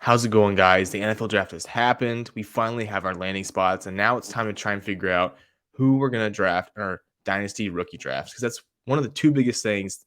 How's it going, guys? The NFL draft has happened. We finally have our landing spots, and now it's time to try and figure out who we're going to draft in our dynasty rookie drafts, because that's one of the two biggest things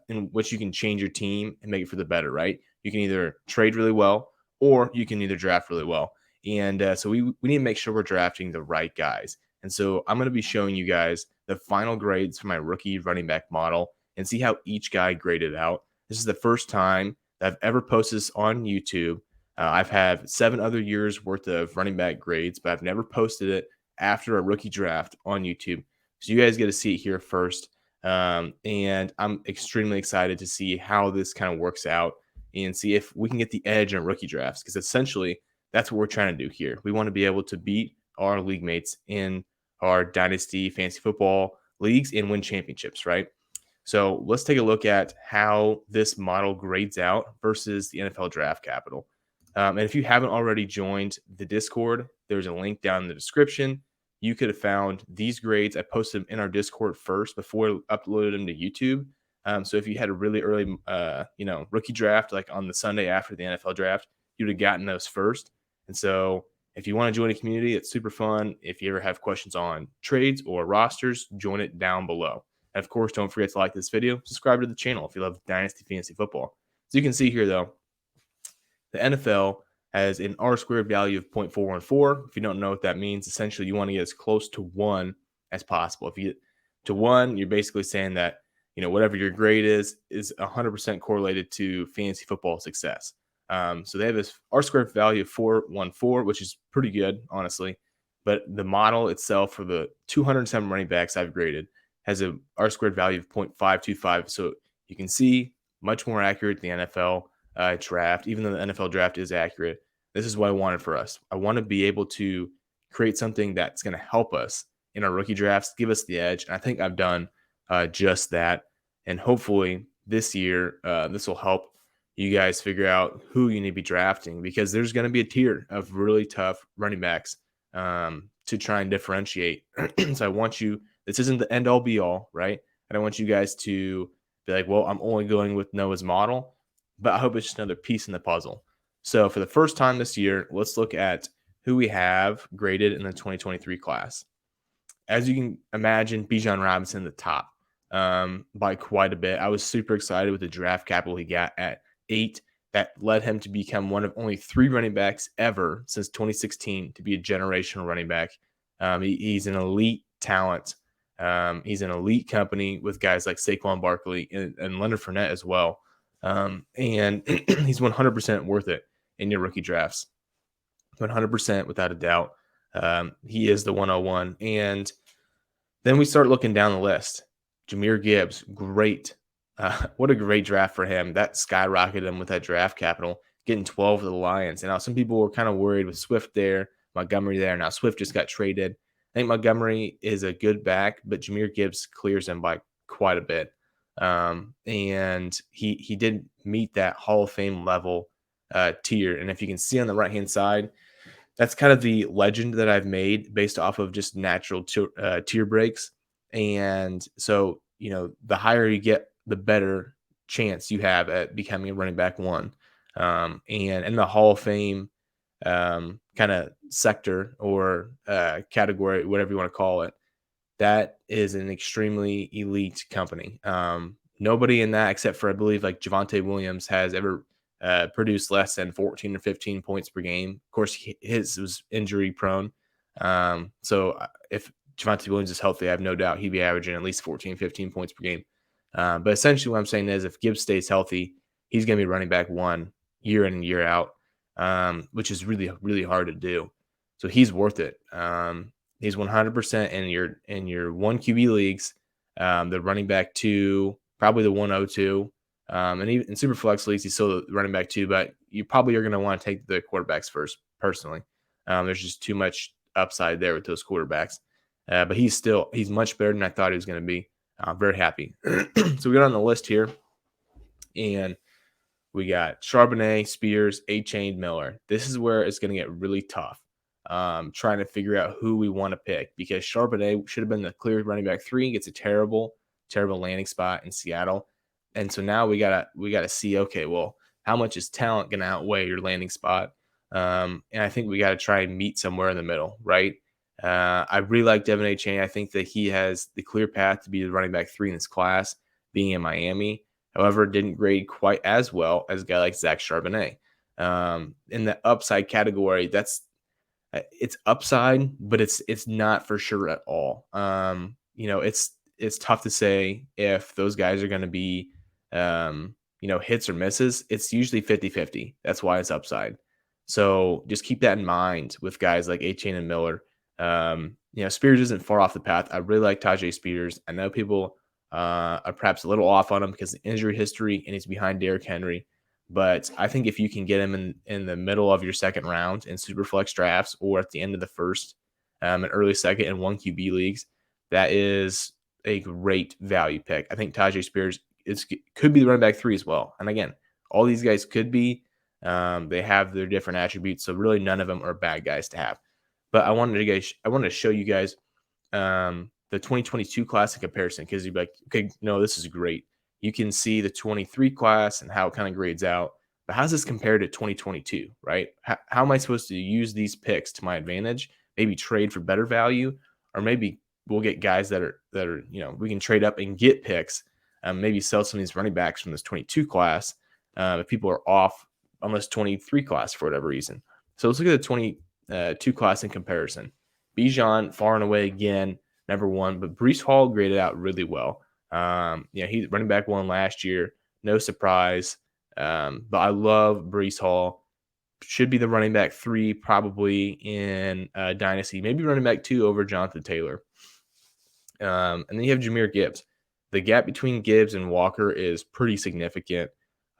in which you can change your team and make it for the better, right? You can either trade really well or you can either draft really well. And so we need to make sure we're drafting the right guys. And so I'm going to be showing you guys the final grades for my rookie running back model and see how each guy graded out. This is the first time I've ever posted this on YouTube. I've had 7 other years worth of running back grades, but I've never posted it after a rookie draft on YouTube. So you guys get to see it here first. And I'm extremely excited to see how this kind of works out and see if we can get the edge in rookie drafts, because essentially that's what we're trying to do here. We want to be able to beat our league mates in our dynasty fantasy football leagues and win championships, right? So let's take a look at how this model grades out versus the NFL draft capital. And if you haven't already joined the Discord, there's a link down in the description. You could have found these grades. I posted them in our Discord first before I uploaded them to YouTube. So if you had a really early, rookie draft, like on the Sunday after the NFL draft, you'd have gotten those first. And so if you want to join a community, it's super fun. If you ever have questions on trades or rosters, join it down below. And of course, don't forget to like this video, subscribe to the channel if you love Dynasty Fantasy Football. So you can see here, though, the NFL has an R squared value of 0.414. If you don't know what that means, essentially you want to get as close to 1 as possible. If you get to 1, you're basically saying that, whatever your grade is 100% correlated to fantasy football success. So they have this R squared value of 414, which is pretty good, honestly. But the model itself for the 207 running backs I've graded has a R squared value of 0.525. So you can see much more accurate than the NFL draft, even though the NFL draft is accurate. This is what I wanted for us. I want to be able to create something that's going to help us in our rookie drafts, give us the edge. And I think I've done just that. And hopefully this year, this will help you guys figure out who you need to be drafting, because there's going to be a tier of really tough running backs to try and differentiate. So I want you, this isn't the end all be all, right? I don't want you guys to be like, well, I'm only going with Noah's model, but I hope it's just another piece in the puzzle. So for the first time this year, let's look at who we have graded in the 2023 class. As you can imagine, Bijan Robinson the top by quite a bit. I was super excited with the draft capital he got at 8. That led him to become one of only 3 running backs ever since 2016 to be a generational running back. He's an elite talent. He's an elite company with guys like Saquon Barkley and Leonard Fournette as well. And he's 100% worth it in your rookie drafts. 100% without a doubt. He is the 101. And then we start looking down the list. Jahmyr Gibbs, great. What a great draft for him. That skyrocketed him with that draft capital, getting 12 for the Lions. And now some people were kind of worried with Swift there, Montgomery there. Now Swift just got traded. I think Montgomery is a good back, but Jahmyr Gibbs clears him by quite a bit. And he did meet that Hall of Fame level tier. And if you can see on the right-hand side, that's kind of the legend that I've made based off of just natural tier breaks. And so, the higher you get, the better chance you have at becoming a running back 1. And in the Hall of Fame kind of sector or category, whatever you want to call it, that is an extremely elite company. Nobody in that, except for I believe like Javonte Williams, has ever produced less than 14 or 15 points per game. Of course, his was injury prone. So if Javonte Williams is healthy, I have no doubt he'd be averaging at least 14, 15 points per game. But essentially what I'm saying is if Gibbs stays healthy, he's going to be running back 1 year in and year out, which is really, really hard to do. So he's worth it. He's 100% in your 1 QB leagues, the running back 2, probably the 102. And even in super flex leagues, he's still the running back 2, but you probably are going to want to take the quarterbacks first, personally. There's just too much upside there with those quarterbacks. But he's much better than I thought he was going to be. I'm very happy. So we got on the list here, and we got Charbonnet, Spears, A-Chain, Miller. This is where it's going to get really tough. Trying to figure out who we want to pick, because Charbonnet should have been the clear running back 3, gets a terrible landing spot in Seattle. And so now we gotta see, okay, well, how much is talent going to outweigh your landing spot? And I think we got to try and meet somewhere in the middle, right? I really like Devin A. Chain. I think that he has the clear path to be the running back 3 in this class, being in Miami. However, didn't grade quite as well as a guy like Zach Charbonnet. In the upside category, it's upside, but it's not for sure at all. It's tough to say if those guys are going to be, hits or misses. It's usually 50-50. That's why it's upside. So just keep that in mind with guys like A-Chain and Miller. Spears isn't far off the path. I really like Tajay Spears. I know people are perhaps a little off on him because of injury history and he's behind Derrick Henry. But I think if you can get him in the middle of your second round in super flex drafts or at the end of the first, an early second in 1 QB leagues, that is a great value pick. I think Tajay Spears could be the running back 3 as well. And again, all these guys could be. They have their different attributes, so really none of them are bad guys to have. But I wanted to show you guys the 2022 class in comparison because you'd be like, okay, no, this is great. You can see the 23 class and how it kind of grades out. But how does this compare to 2022, right? How am I supposed to use these picks to my advantage? Maybe trade for better value, or maybe we'll get guys that are we can trade up and get picks. Maybe sell some of these running backs from this 22 class if people are off on this 23 class for whatever reason. So let's look at the 22 class in comparison. Bijan far and away again number 1, but Breece Hall graded out really well. He's running back 1 last year. No surprise. But I love Breece Hall. Should be the running back 3 probably in Dynasty. Maybe running back 2 over Jonathan Taylor. And then you have Jahmyr Gibbs. The gap between Gibbs and Walker is pretty significant.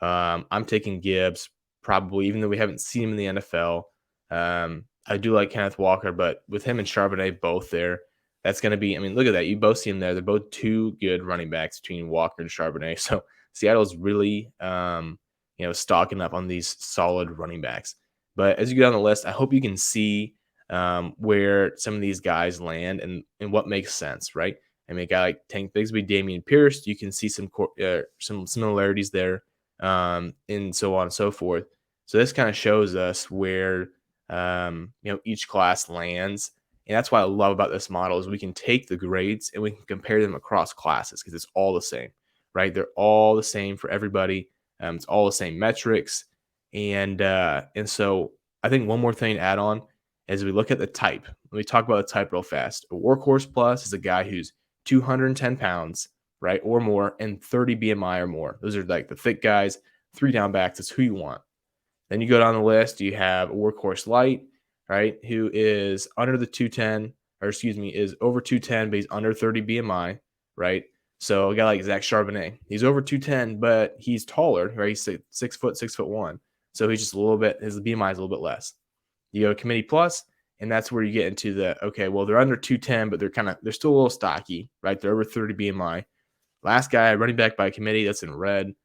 I'm taking Gibbs probably, even though we haven't seen him in the NFL. I do like Kenneth Walker, but with him and Charbonnet both there, that's going to be, look at that. You both see them there. They're both 2 good running backs between Walker and Charbonnet. So Seattle's really, stocking up on these solid running backs. But as you go down the list, I hope you can see where some of these guys land and what makes sense, right? A guy like Tank Bigsby, Dameon Pierce, you can see some similarities there, and so on and so forth. So this kind of shows us where each class lands. And that's what I love about this model is we can take the grades and we can compare them across classes because it's all the same, right? They're all the same for everybody. It's all the same metrics. And so I think one more thing to add on is we look at the type. Let me talk about the type real fast. A workhorse plus is a guy who's 210 pounds, right, or more, and 30 BMI or more. Those are like the thick guys, 3 down backs. That's who you want. Then you go down the list. You have a workhorse light, right, who is under the 210, is over 210, but he's under 30 BMI, right? So a guy like Zach Charbonnet, he's over 210, but he's taller, right? He's 6 foot, 6'1". So he's just his BMI is a little bit less. You go committee plus, and that's where you get into they're under 210, but they're still a little stocky, right? They're over 30 BMI. Last guy, running back by committee, that's in red.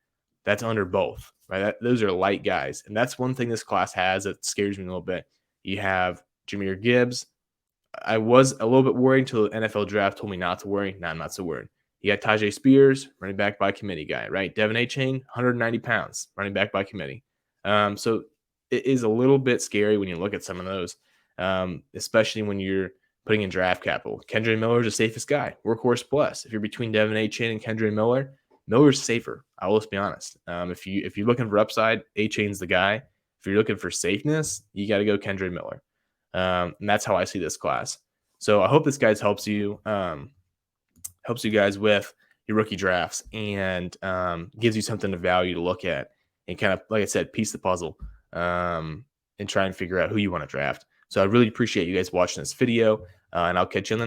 That's under both, right? Those are light guys. And that's one thing this class has that scares me a little bit. You have Jahmyr Gibbs. I was a little bit worried until the NFL draft told me not to worry. Now I'm not so worried. You got Tajay Spears, running back by committee guy, right? Devin A. Chain, 190 pounds, running back by committee. So it is a little bit scary when you look at some of those, especially when you're putting in draft capital. Kendre Miller is the safest guy, workhorse plus. If you're between Devin A. Chain and Kendre Miller, Miller's safer. I will just be honest. If you're looking for upside, A. Chain's the guy. If you're looking for safeness, you got to go Kendre Miller. And that's how I see this class. So I hope this guys helps you guys with your rookie drafts and gives you something of value to look at and kind of, like I said, piece the puzzle and try and figure out who you want to draft. So I really appreciate you guys watching this video, and I'll catch you in the next.